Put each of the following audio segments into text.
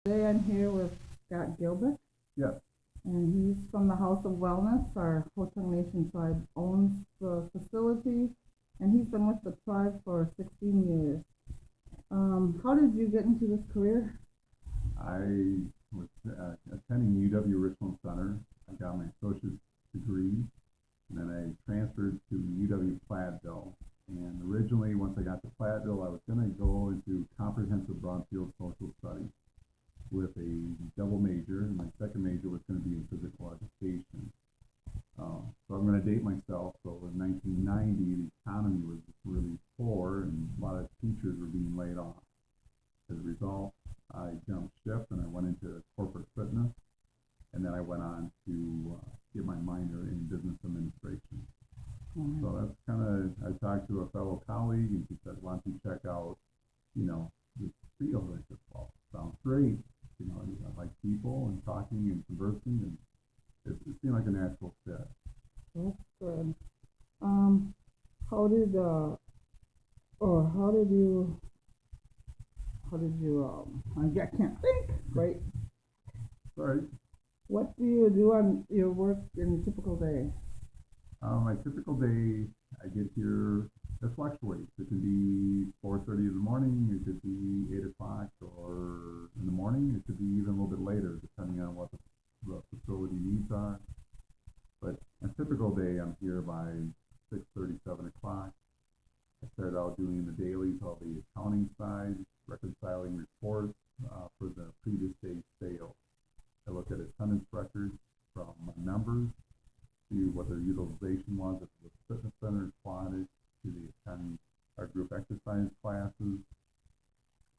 Today I'm here with Scott Gilbeck, Yes. and he's from the House of Wellness. Our Ho-Chunk Nation tribe owns the facility, and he's been with the tribe for 16 years. How did you get into this career? I was attending UW Richland Center. I got my associate's degree, and then I transferred to UW Platteville. And originally, once I got to Platteville, I was going to go into comprehensive brownfield social studies with a double major, and my second major was going to be in physical education. So I'm going to date myself. So in 1990, the economy was really poor, and a lot of teachers were being laid off. As a result, I jumped ship and I went into corporate fitness, and then I went on to get my minor in business administration. So that's kind of, I talked to a fellow colleague, and she said, why don't you check out, this field? I said, well, sounds great. I like people and talking and conversing, and it seemed like a natural fit. That's good. Um, how did or how did you I can't think. Right. Sorry. What do you do on your work in a typical day? My typical day, I get here, it fluctuates. It could be 4:30 in the morning, it could be 8 o'clock, or in the morning, it could be even a little bit later, depending on what the facility needs are. But a typical day, I'm here by 6:30, 7 o'clock. I start out doing the dailies, all the accounting side, reconciling reports for the previous day's sales. I look at attendance records from members, see what their utilization was at the fitness center, Aquatics, to the attend our group exercise classes.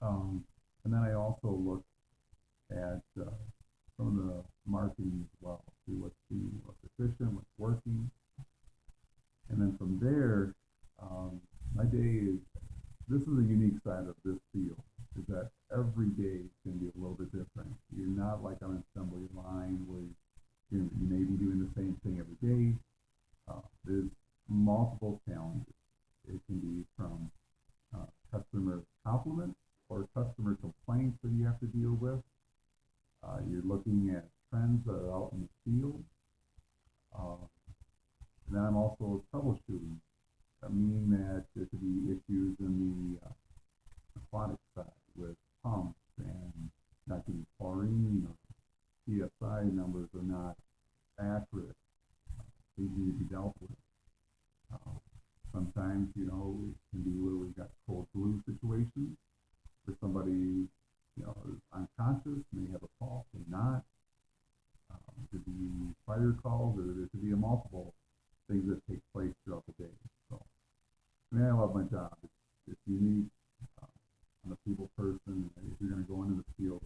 And then I also look at some of the marketing as well, see what's efficient, what's working. And then from there, my day is, this is a unique side of this field, is that every day is going to be a little bit different. You're not like on an assembly line where you may be doing the same thing every day. There's multiple challenges. It can be from customer compliments or customer complaints that you have to deal with. You're looking at trends that are out in the field. And then I'm also troubleshooting, meaning that there could be issues in the aquatic side with pumps and not getting chlorine, or PSI numbers are not accurate. These need to be dealt with. Sometimes, it can be where we've got cold flu situations where somebody, is unconscious, may have a pulse, may not. It could be fire calls, or there could be a multiple things that take place throughout the day. So, I love my job. It's unique. I'm a people person. If you're going to go into the field,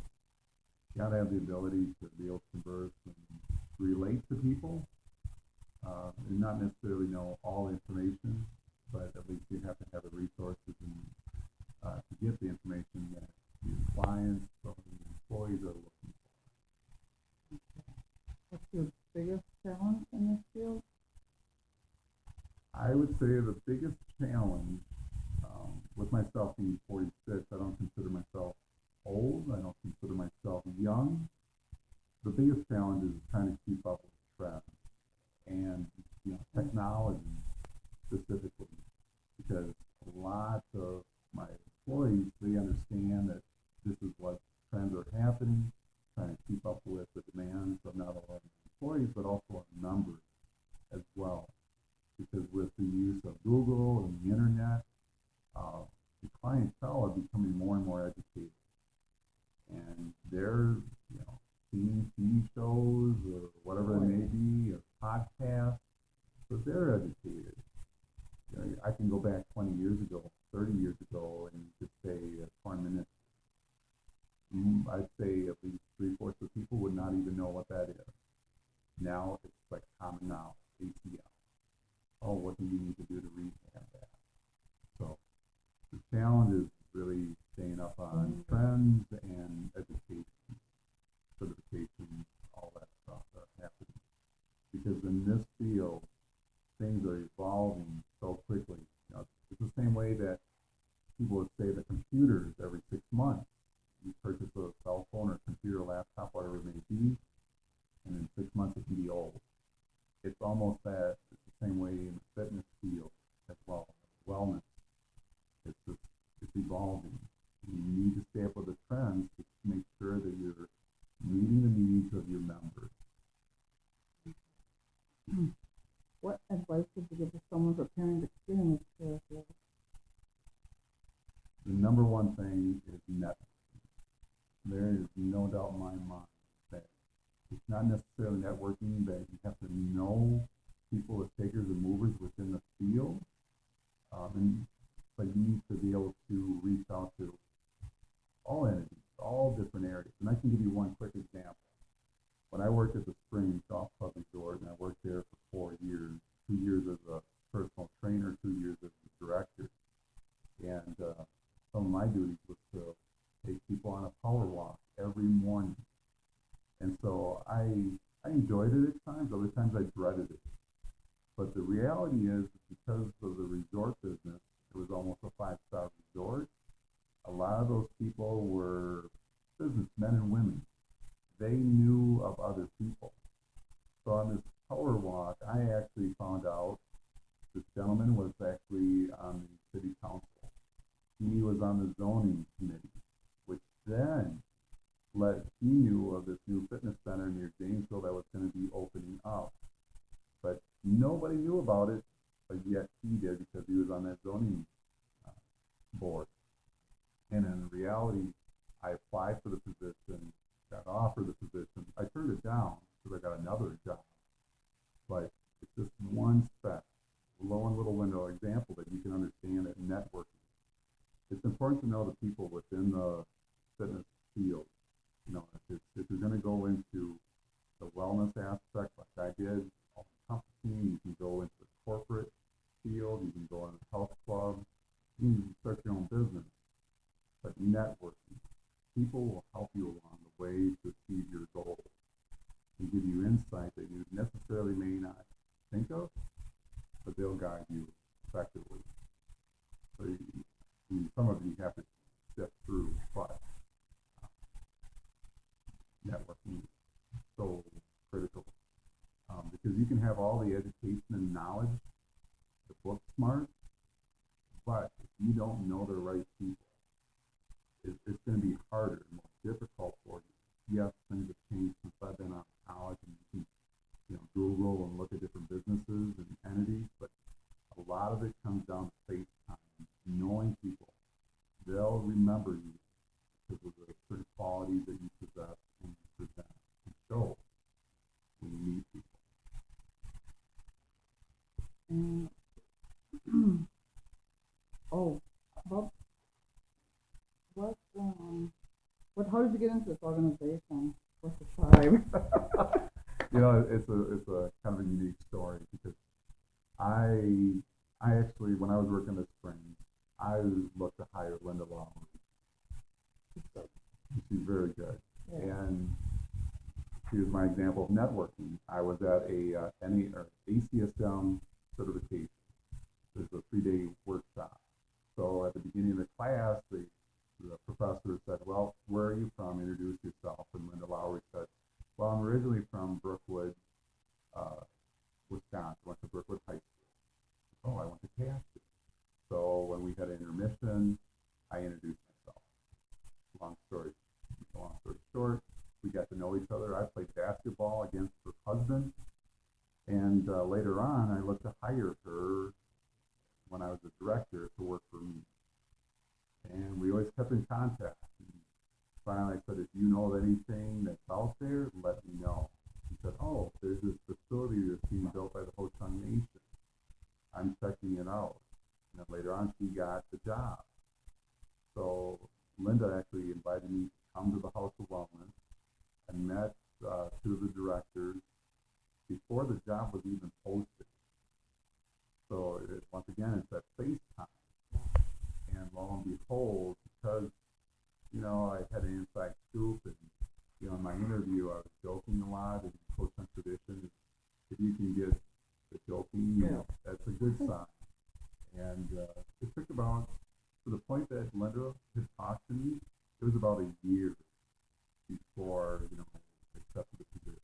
you got to have the ability to be able to converse and relate to people, and not necessarily know all the information, but at least you have to have the resources and to get the information that your clients or your employees are looking What's your biggest challenge in this field? for. I would say the biggest challenge, with myself being 46, I don't consider myself old. I don't consider myself young. The biggest challenge is trying to keep up with trends and technology specifically, because a lot of my employees, they understand that this is what trends are happening, trying to keep up with the demands of not only employees but also our members as well. Because with the use of Google and the internet, the clientele are becoming more and more educated, and they're seeing TV shows or whatever it may be, or podcasts, so they're educated. I can go back 20 years ago, 30 years ago, and just say minutes. I'd say at least 3/4 of people would not even know what that is. Now it's like common knowledge, ATL. Oh, what do you need to do to rehab that? So the challenge is really staying up on trends and education, certification, all that stuff that's happening. Because in this field, things are evolving so quickly. It's the same way that people would say that computers every 6 months, you purchase a cell phone or is no doubt in my mind that it's not necessarily networking, that you have to know people as takers and movers within the field, but you need to be able to reach out to all entities, all different areas. And I can give you one quick example. When I worked at the Springs Golf Club Resort, and I worked there for 4 years, 2 years as a personal trainer, 2 years as a director, and some of my duties was to take people on a power walk every morning. And so I enjoyed it at times, other times I dreaded it. But the reality is, because of the resort business, it was almost a 5-star resort. A lot of those people were businessmen and women. They knew of other people. So on this power walk, I actually found out this gentleman was actually on the city council. He was on the zoning committee, which then he knew of this new fitness center near Janesville that was going to be opening up. But nobody knew about it, but yet he did because he was on that zoning board. And in reality, I applied for the position, got offered the position. I turned it down because I got another job. But it's just one speck, low and little window example that you can understand that networking. It's important to know the people within the fitness field. You know, if you're going to go into the wellness aspect, like I did, all-encompassing, you can go into the corporate field, you can go into a health club, you can start your own business. But networking, people will help you along the way to achieve your goals and give you insight that you necessarily may not think of, but they'll guide you effectively. So some of you have to step through, but networking is so critical because you can have all the education and knowledge, the book smart, but if you don't know the right people, it's going to be harder and more difficult for you. Yes, things have changed since I've been out of college, and you can, Google and look at different businesses and entities, but a lot of it comes down to face time, knowing people. They'll remember you because of the certain qualities that you possess and you present and show when you meet people. How did you get into this organization? What's the tribe? It's a kind of a unique story because I actually, when I was working at Springs, I looked to hire Linda Lowry. She's very good. Yeah. And she was my example of networking. I was at a ACSM certification. There's a 3-day workshop. So at the beginning of the class, the professor said, well, where are you from? Introduce yourself. And Linda Lowry said, well, I'm originally from Brookwood, Wisconsin. I went to Brookwood High School. Oh, I went to Casper. So when we had an intermission, I introduced myself. Long story short, we got to know each other. I played basketball against her husband. And later on, I looked to hire her when I was a director to work for me. And we always kept in contact. And finally, I said, if you know of anything that's out there, let me know. He said, oh, there's this facility that's being built by the Ho Chunk Nation. I'm checking it out. And then later on, she got the job. So Linda actually invited me to come to the House of Wellness. I met 2 of the directors before the job was even posted. So once again, it's that FaceTime. And lo and behold, because, I had an inside scoop and, in my interview, I was joking a lot, and Ho Chunk tradition, if you can get the joking, that's a good sign. And it took about, to the point that Linda had talked to me, it was about a year before, I accepted the position.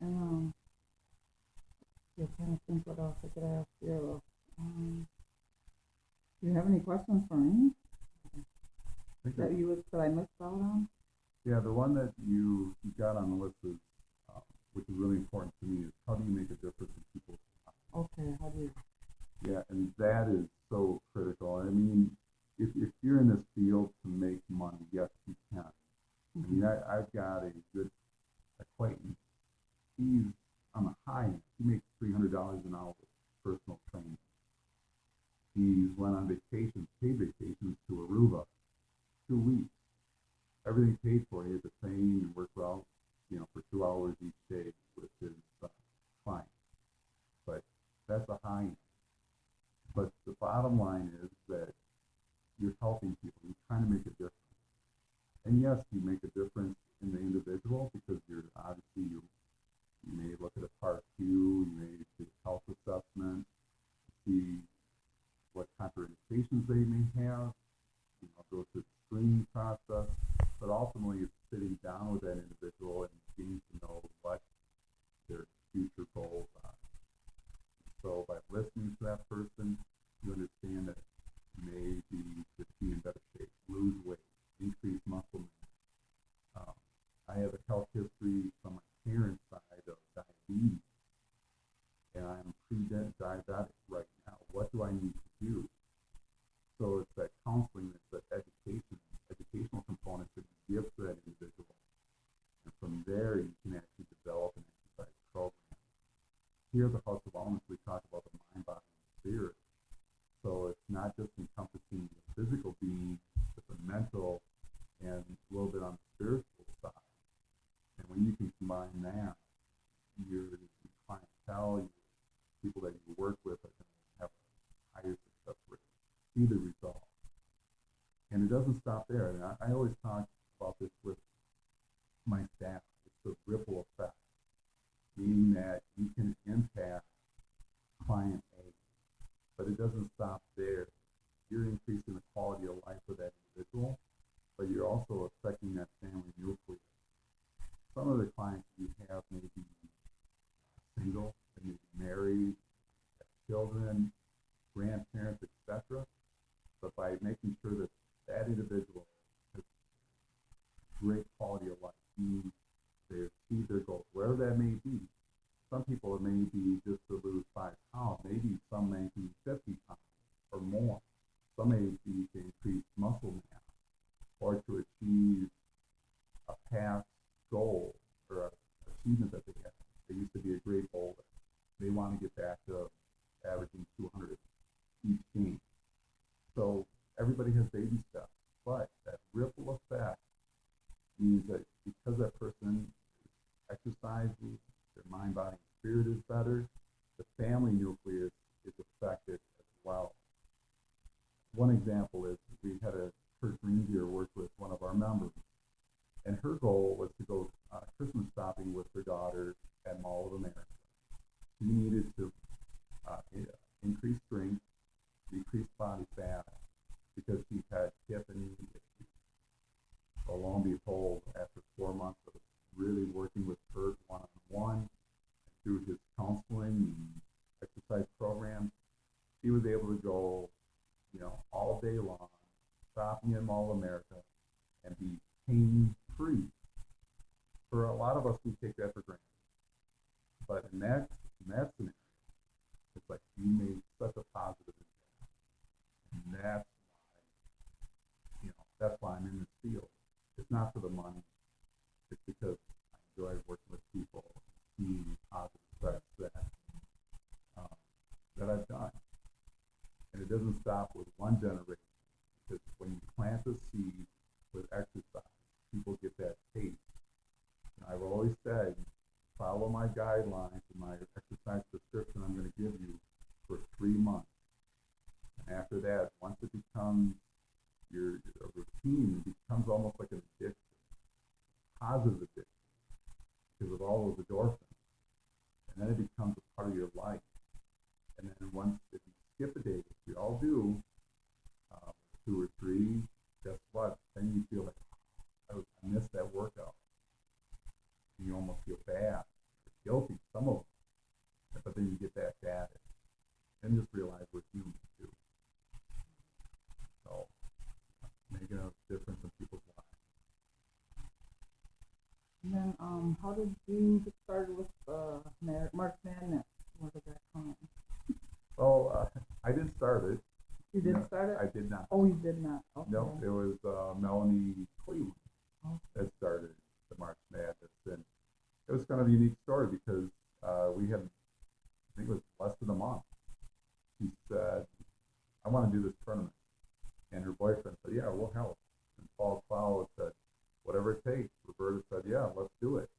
And you're trying to think what else I could ask you. Do you have any questions for me that I missed out on? Yeah, the one that you got on the list is, which is really important to me, is how do you make a difference in people's lives? Okay, how do you? Yeah, and that is so critical. I mean, if you're in this field to make money. Yes, you can. I mean, I've got a good acquaintance. He's on the high end. He makes $300 an hour with personal training. He's went on vacations, paid vacations to Aruba, 2 weeks. Everything paid for. He had to train and work out, for 2 hours each day with his clients. But that's a high end. But the bottom line is that you're helping people. You're trying to make a difference. And yes, you make a difference in the individual because you're obviously you may look at a Part Q, you may do a health assessment, see what contraindications they may have, go through the screening process. But ultimately, it's sitting down with that individual and getting to know what their future goals are. So by listening to that person, you understand that maybe to be in better shape, lose weight, increase muscle mass. I have a health history from my parents' side of diabetes, and I'm pre-diabetic right now. What do I need to do? So it's that counseling, it's that educational component that you give to that individual. And from there, you can actually develop an exercise program. Here at the House of Wellness, we talk about the mind, body, and spirit. So it's not just encompassing the physical being, but the mental and a little bit on the spiritual side. And when you can combine that, your clientele, your people that you work with are going to have a higher success rate, see the results. And it doesn't stop there. And I always talk about this with my staff. It's the ripple effect, meaning that you can impact client A, but it doesn't stop there. You're increasing the quality of life of that individual, but you're also affecting that family nucleus. Some of the clients you have may be single, they may be married, have children, grandparents, etc. But by making sure that that individual has great quality of life, meaning they achieve their goals, wherever that may be. Some people it may be just to lose 5 pounds, maybe some may be 50 pounds or more. Some may be to increase muscle mass or to achieve a past goal or an achievement that they had. They used to be a great bowler. They want to get back to averaging 200 each game. So everybody has baby steps, but that ripple effect means that because that person exercises, their mind, body, and spirit is better, the family nucleus is affected as well. One example is we had a Kurt Greendeer work with one of our members, and her goal was to go Christmas shopping with her daughter at Mall of America. She needed to increase strength, decrease body fat, because she had hip and knee issues. Well, lo and behold, after 4 months of really working with Kurt one-on-one, through his counseling and exercise program, he was able to go, all day long, shopping in Mall of America, and be pain-free. For a lot of us, we take that for granted. But in that scenario, it's like you made such a positive impact. And that's why I'm in this field. It's not for the money. It's because I enjoy working with people, seeing positive effects that I've done. And it doesn't stop with one generation, because when you plant a seed with exercise, people get that taste. And I've always said, follow my guidelines and my exercise prescription I'm going to give you for 3 months. And after that, once it becomes a routine, it becomes almost like an addiction, positive addiction, because of all those endorphins. And then it becomes a part of your life. And then once if you skip a day, which we all do, 2 or 3, guess what? Then you feel like, I missed that workout. And you almost feel bad, or guilty, some of them. But then you get back at it. And just realize we're human too. So, making a difference in people's lives. And then, how did you get started with March Madness? Where did that come in? Well, I didn't start it. You didn't start it? I did not. Oh, you did not. Okay. No, it was Melanie Cleveland Oh. that started the March Madness, and it was kind of a unique story because we had, I think it was less than a month. She said, "I want to do this tournament," and her boyfriend said, "Yeah, we'll help." And Paul Clow said, "Whatever it takes." Roberta said, "Yeah, let's do it."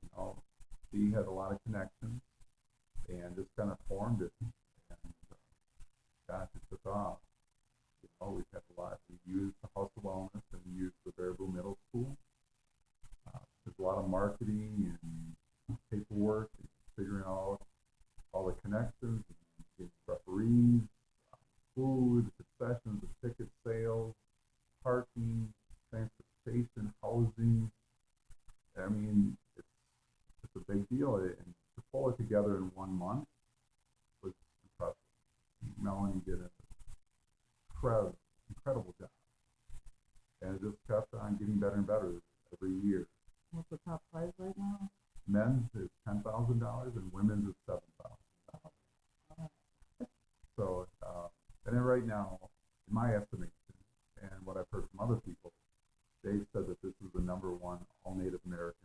You know, she had a lot of connections and just kind of formed it, and gosh, it took off. You know, we had a lot. We used the House of Wellness and we used the Baraboo Middle School. There's a lot of marketing and paperwork and figuring out all the connections and getting referees, food, concessions, the ticket sales, parking, transportation, housing. I mean, it's a big deal, and to pull it together in 1 month was impressive. Melanie did an incredible job, and it just kept on getting better and better every year. What's the top prize right now? Men's is $10,000 and women's is $7,000. So, and then right now, in my estimation, and what I've heard from other people, they've said that this is the #1 all Native American